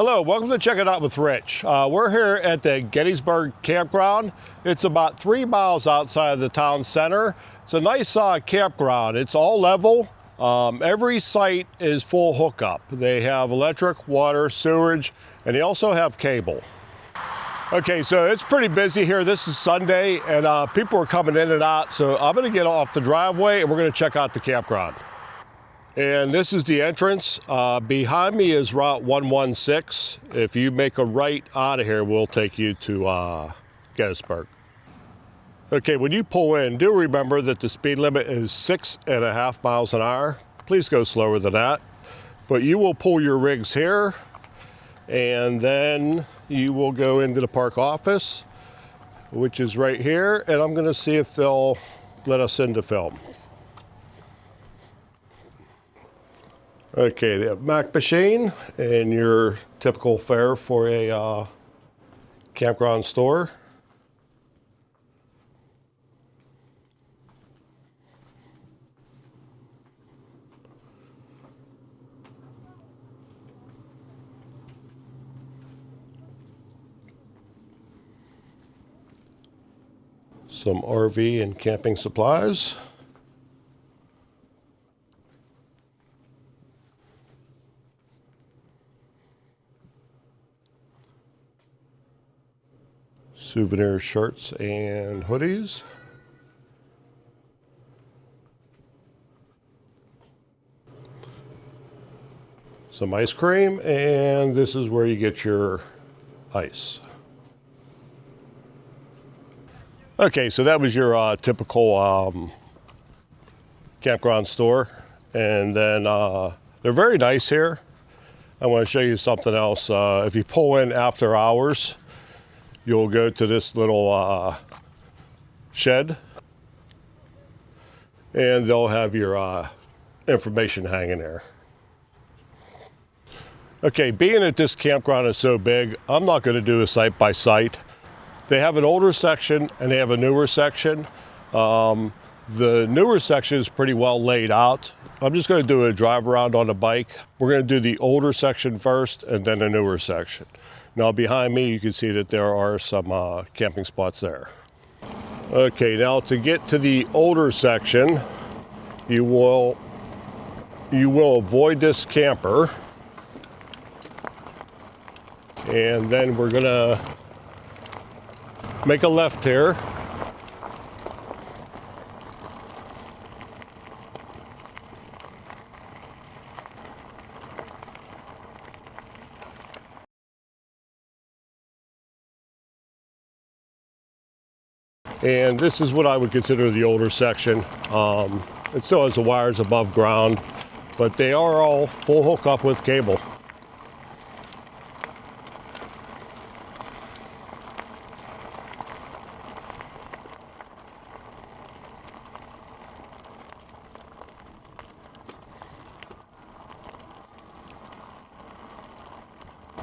Hello, welcome to Check It Out with Rich. We're here at the Gettysburg Campground. It's about 3 miles outside of the town center. It's a nice campground. It's all level. Every site is full hookup. They have electric, water, sewerage, and they also have cable. Okay, so it's pretty busy here. This is Sunday, and people are coming in and out. So I'm gonna get off the driveway and we're gonna check out the campground. And this is the entrance. Behind me is Route 116. If you make a right out of here, we'll take you to Gettysburg. Okay, when you pull in, do remember that the speed limit is 6.5 miles an hour. Please go slower than that. But you will pull your rigs here, and then you will go into the park office, which is right here, and I'm gonna see if they'll let us in to film. Okay, they have Mac machine and your typical fare for a campground store. Some RV and camping supplies. Souvenir shirts and hoodies. Some ice cream, and this is where you get your ice. Okay, so that was your typical campground store. And then they're very nice here. I want to show you something else. If you pull in after hours, you'll go to this little shed, and they'll have your information hanging there. Okay, being that this campground is so big, I'm not going to do a site by site. They have an older section and they have a newer section. The newer section is pretty well laid out. I'm just going to do a drive around on the bike. We're going to do the older section first and then the newer section. Now behind me, you can see that there are some camping spots there. Okay, now to get to the older section, you will avoid this camper. And then we're gonna make a left here. And this is what I would consider the older section. It still has the wires above ground, but they are all full hookup with cable.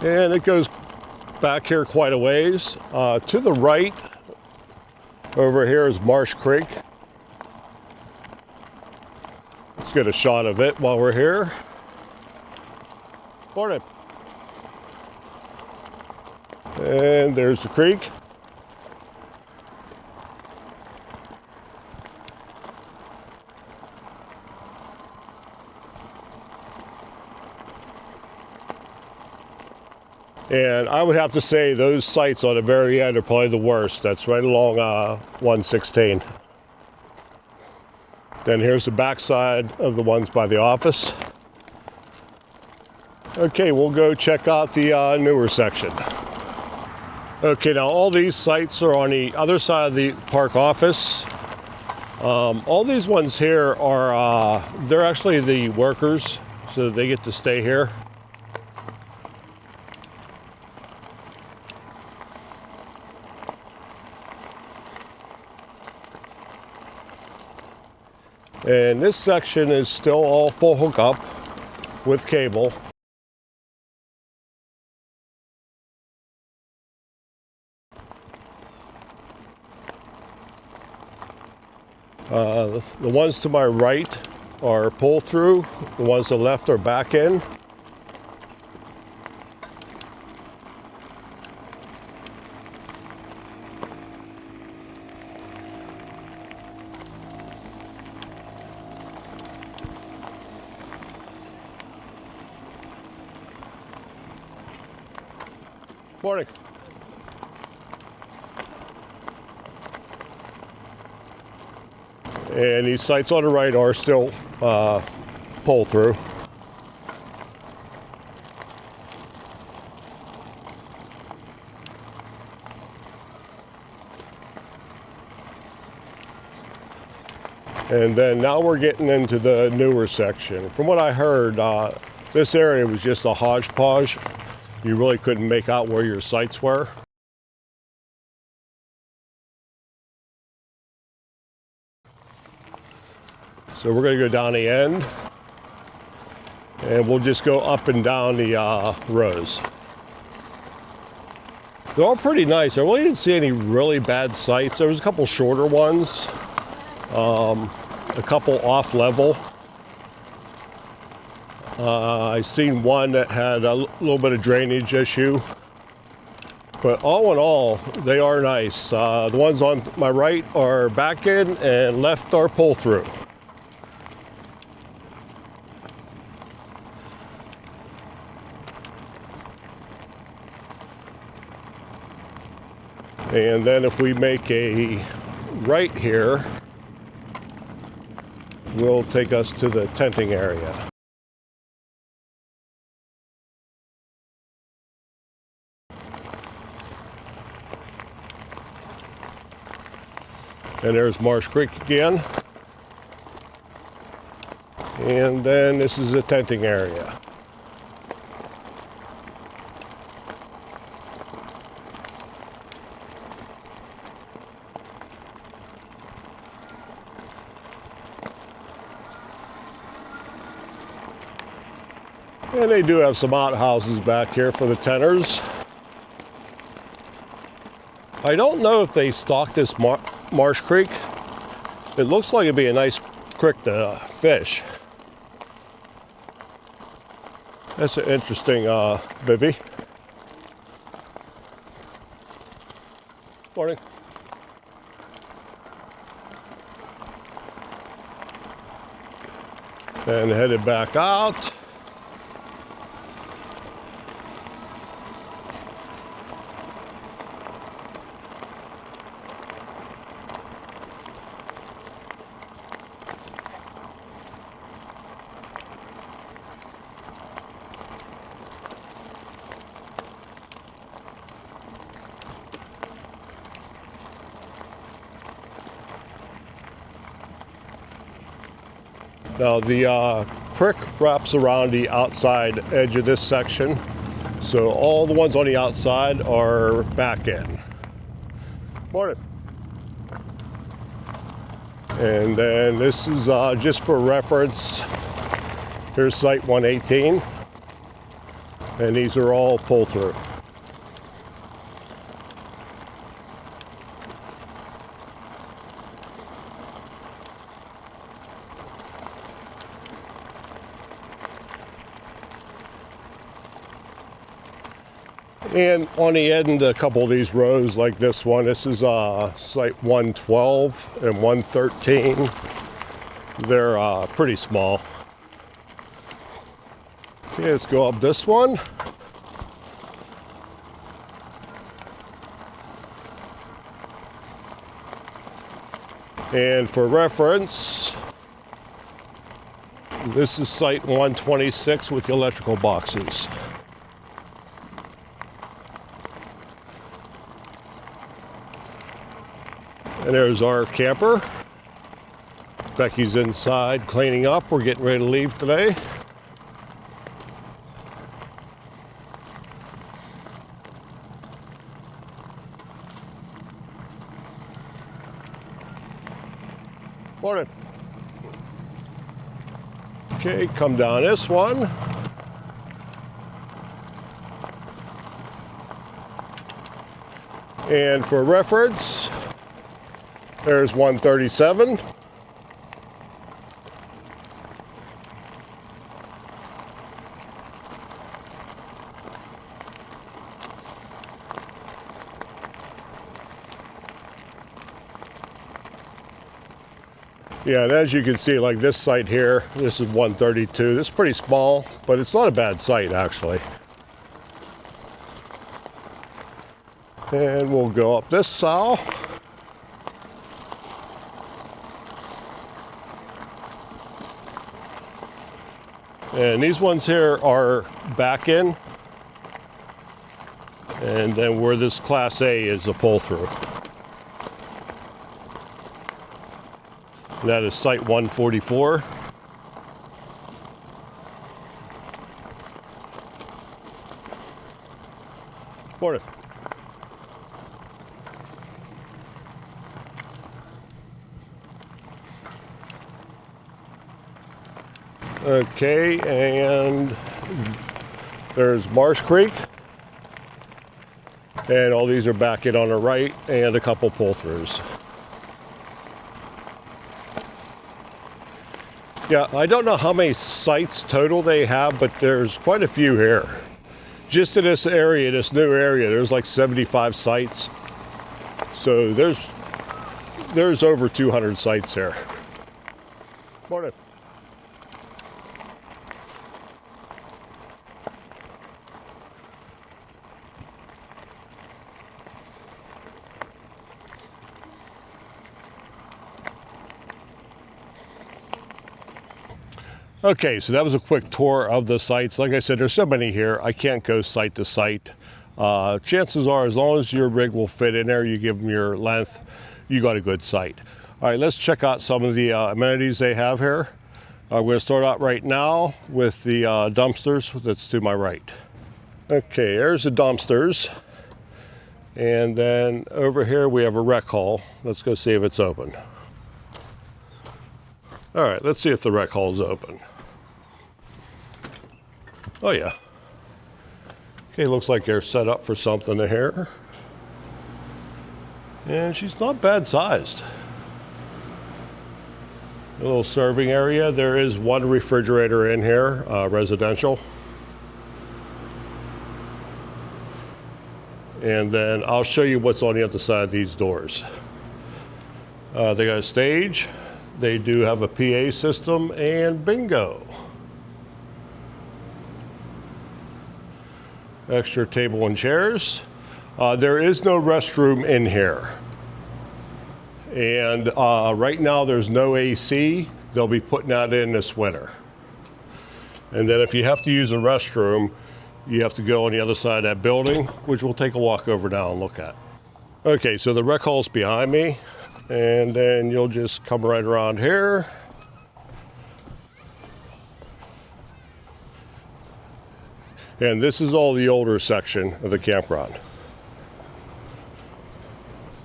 And it goes back here quite a ways. To the right, over here is Marsh Creek. Let's get a shot of it while we're here. Morning. And there's the creek. And I would have to say those sites on the very end are probably the worst. That's right along 116. Then here's the backside of the ones by the office. Okay, we'll go check out the newer section. Okay, now all these sites are on the other side of the park office. All these ones here are, they're actually the workers, so they get to stay here. And this section is still all full hookup with cable. The ones to my right are pull through, the ones to the left are back in. Morning. And these sites on the right are still pull through. And then now we're getting into the newer section. From what I heard, this area was just a hodgepodge. You really couldn't make out where your sites were. So we're going to go down the end, and we'll just go up and down the rows. They're all pretty nice. I really didn't see any really bad sites. There was a couple shorter ones, a couple off level. I seen one that had a little bit of drainage issue. But all in all, they are nice. The ones on my right are back in and left are pull through. And then if we make a right here, will take us to the tenting area. And there's Marsh Creek again. And then this is the tenting area. And they do have some outhouses back here for the tenters. I don't know if they stock this Marsh Creek. It looks like it'd be a nice creek to fish. That's an interesting bivvy. Morning. And headed back out. Now the creek wraps around the outside edge of this section, so all the ones on the outside are back in. Morning. And then this is just for reference. Here's site 118, and these are all pull through. And on the end, a couple of these rows like this one, this is site 112 and 113. They're pretty small. Okay, let's go up this one. And for reference, this is site 126 with the electrical boxes. And there's our camper. Becky's inside cleaning up. We're getting ready to leave today. Morning. Okay, come down this one. And for reference, there's 137. Yeah, and as you can see, like this site here, this is 132. This is pretty small, but it's not a bad site actually. And we'll go up this aisle. And these ones here are back in. And then where this Class A is a pull through. And that is Site 144. Morning. Okay, and there's Marsh Creek. And all these are back in on the right, and a couple pull-throughs. Yeah, I don't know how many sites total they have, but there's quite a few here. Just in this area, this new area, there's like 75 sites. So there's over 200 sites here. Morning. Okay, so that was a quick tour of the sites. Like I said, there's so many here, I can't go site to site. Chances are, as long as your rig will fit in there, you give them your length, you got a good site. All right, let's check out some of the amenities they have here. We're going to start out right now with the dumpsters that's to my right. Okay, there's the dumpsters. And then over here we have a rec hall. Let's go see if it's open. All right, let's see if the rec hall is open. Oh yeah. Okay, looks like they're set up for something here. And she's not bad sized. A little serving area. There is one refrigerator in here, residential. And then I'll show you what's on the other side of these doors. They got a stage. They do have a PA system and bingo. Extra table and chairs. There is no restroom in here. And right now there's no AC. They'll be putting that in this winter. And then if you have to use a restroom, you have to go on the other side of that building, which we'll take a walk over now and look at. Okay, so the rec hall's behind me. And then you'll just come right around here. And this is all the older section of the campground.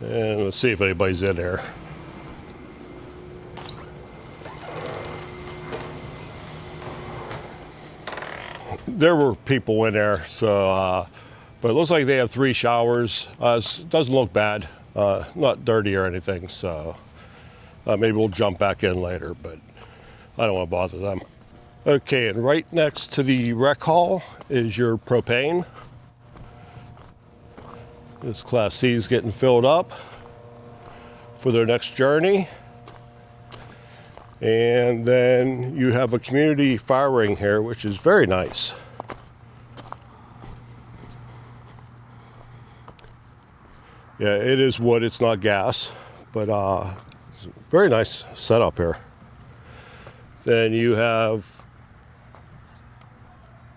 And let's see if anybody's in there. There were people in there, so, but it looks like they have 3 showers. It doesn't look bad. Not dirty or anything, so maybe we'll jump back in later, but I don't want to bother them. Okay, and right next to the rec hall is your propane. This Class C is getting filled up for their next journey. And then you have a community fire ring here, which is very nice. Yeah, it is wood, it's not gas, but it's a very nice setup here. Then you have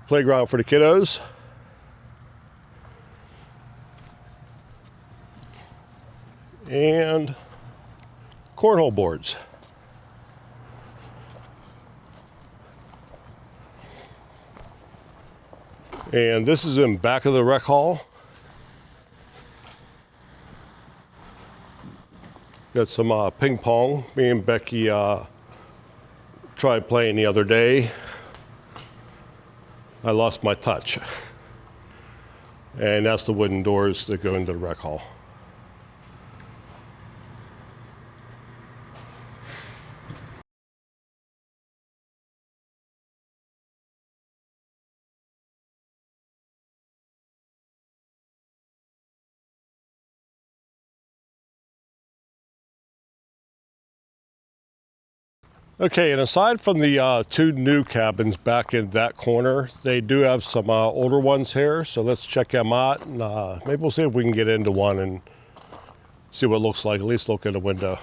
playground for the kiddos. And cornhole boards. And this is in back of the rec hall. Got some ping pong. Me and Becky tried playing the other day. I lost my touch. And that's the wooden doors that go into the rec hall. Okay, and aside from the two new cabins back in that corner, they do have some older ones here. So let's check them out, and maybe we'll see if we can get into one and see what it looks like, at least look in the window.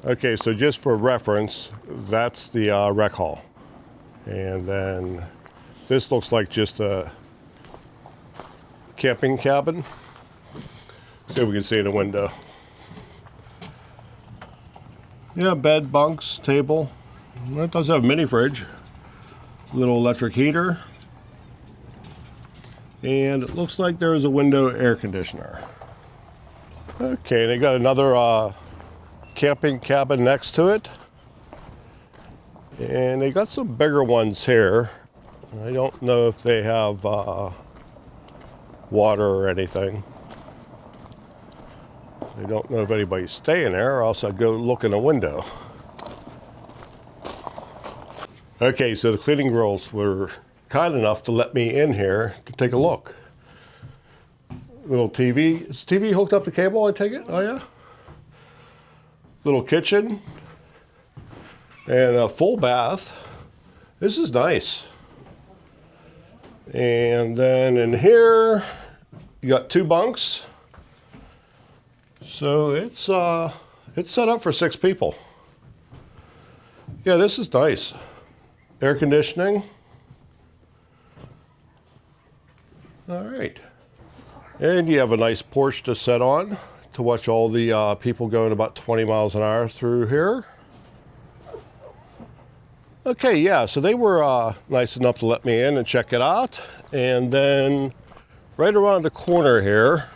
Okay, so just for reference, that's the rec hall. And then this looks like just a camping cabin. See if we can see in the window. Yeah, bed, bunks, table. It does have a mini fridge. Little electric heater. And it looks like there is a window air conditioner. Okay, they got another camping cabin next to it. And they got some bigger ones here. I don't know if they have water or anything. I don't know if anybody's staying there, or else I'd go look in the window. Okay, so the cleaning girls were kind enough to let me in here to take a look. Little TV. Is TV hooked up to cable, I take it? Oh, yeah? Little kitchen. And a full bath. This is nice. And then in here, you got two bunks. So it's set up for 6 people. Yeah, this is nice. Air conditioning. All right. And you have a nice porch to set on to watch all the people going about 20 miles an hour through here. Okay, yeah, so they were nice enough to let me in and check it out. And then right around the corner here,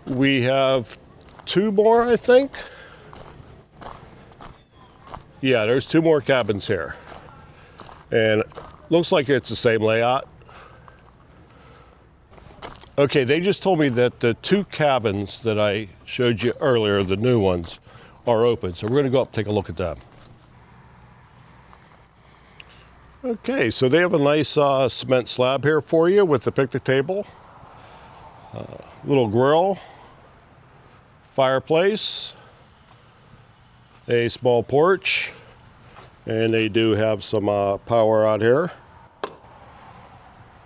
we have 2 more, I think. Yeah, there's 2 more cabins here. And looks like it's the same layout. Okay, they just told me that the 2 cabins that I showed you earlier, the new ones, are open. So we're going to go up and take a look at them. Okay, so they have a nice cement slab here for you with the picnic table, little grill, fireplace, a small porch, and they do have some power out here.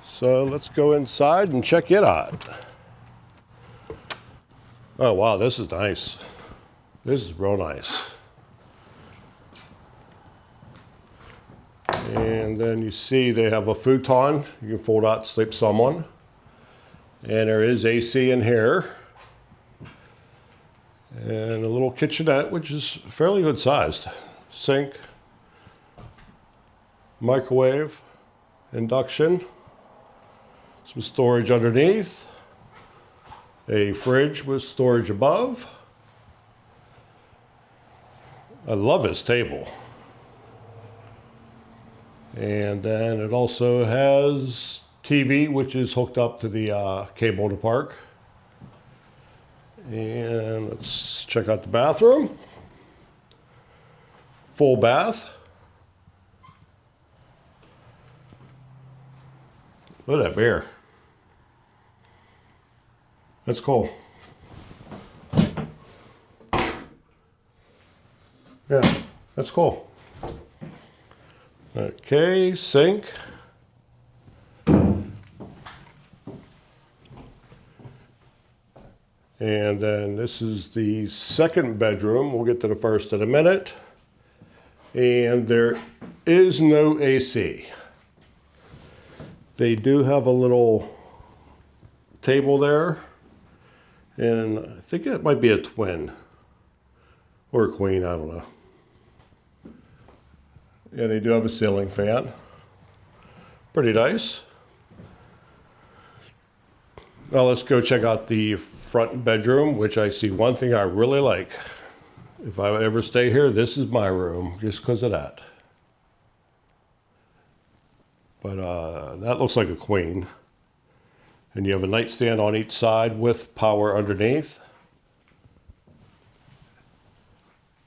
So let's go inside and check it out. Oh wow, this is nice. This is real nice. And then you see they have a futon. You can fold out, sleep someone. And there is AC in here. And a little kitchenette, which is fairly good sized. Sink, microwave, induction, some storage underneath, a fridge with storage above. I love this table. And then it also has TV, which is hooked up to the cable in the park. And let's check out the bathroom. Full bath. Look at that beer. That's cool. Yeah, that's cool. Okay, sink. And then this is the second bedroom. We'll get to the first in a minute. And there is no AC. They do have a little table there. And I think it might be a twin or a queen, I don't know. Yeah, they do have a ceiling fan. Pretty nice. Now let's go check out the front bedroom, which I see one thing I really like. If I ever stay here, this is my room, just because of that. But that looks like a queen. And you have a nightstand on each side with power underneath.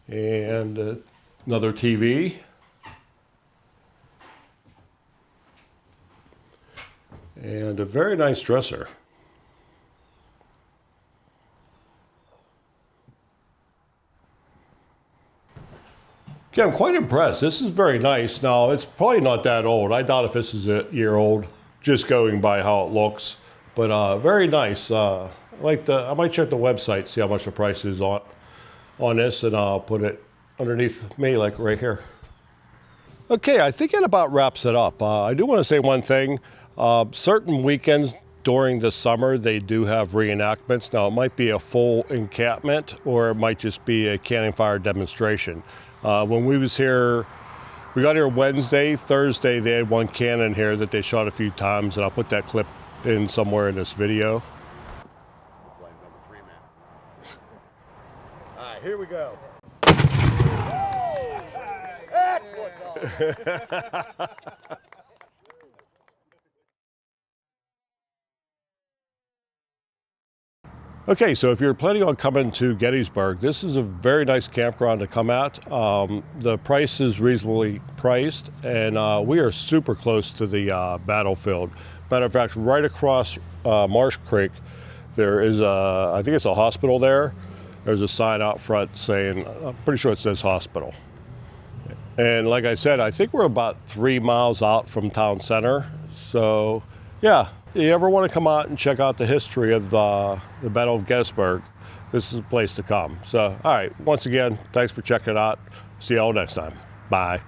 And another TV. And a very nice dresser. Yeah, I'm quite impressed. This is very nice. Now, it's probably not that old. I doubt if this is a year old, just going by how it looks. But very nice. I might check the website, see how much the price is on this, and I'll put it underneath me, like right here. Okay, I think that about wraps it up. I do want to say one thing. Certain weekends during the summer, they do have reenactments. Now, it might be a full encampment, or it might just be a cannon fire demonstration. When we was here, we got here Wednesday, Thursday, they had one cannon here that they shot a few times, and I'll put that clip in somewhere in this video. All right, here we go. Okay, so if you're planning on coming to Gettysburg, this is a very nice campground to come at. The price is reasonably priced, and we are super close to the battlefield. Matter of fact, right across Marsh Creek, there is I think it's a hospital there. There's a sign out front saying, I'm pretty sure it says hospital. And like I said, I think we're about 3 miles out from town center. So yeah, if you ever want to come out and check out the history of the Battle of Gettysburg, this is a place to come. So, all right, once again, thanks for checking it out. See you all next time. Bye.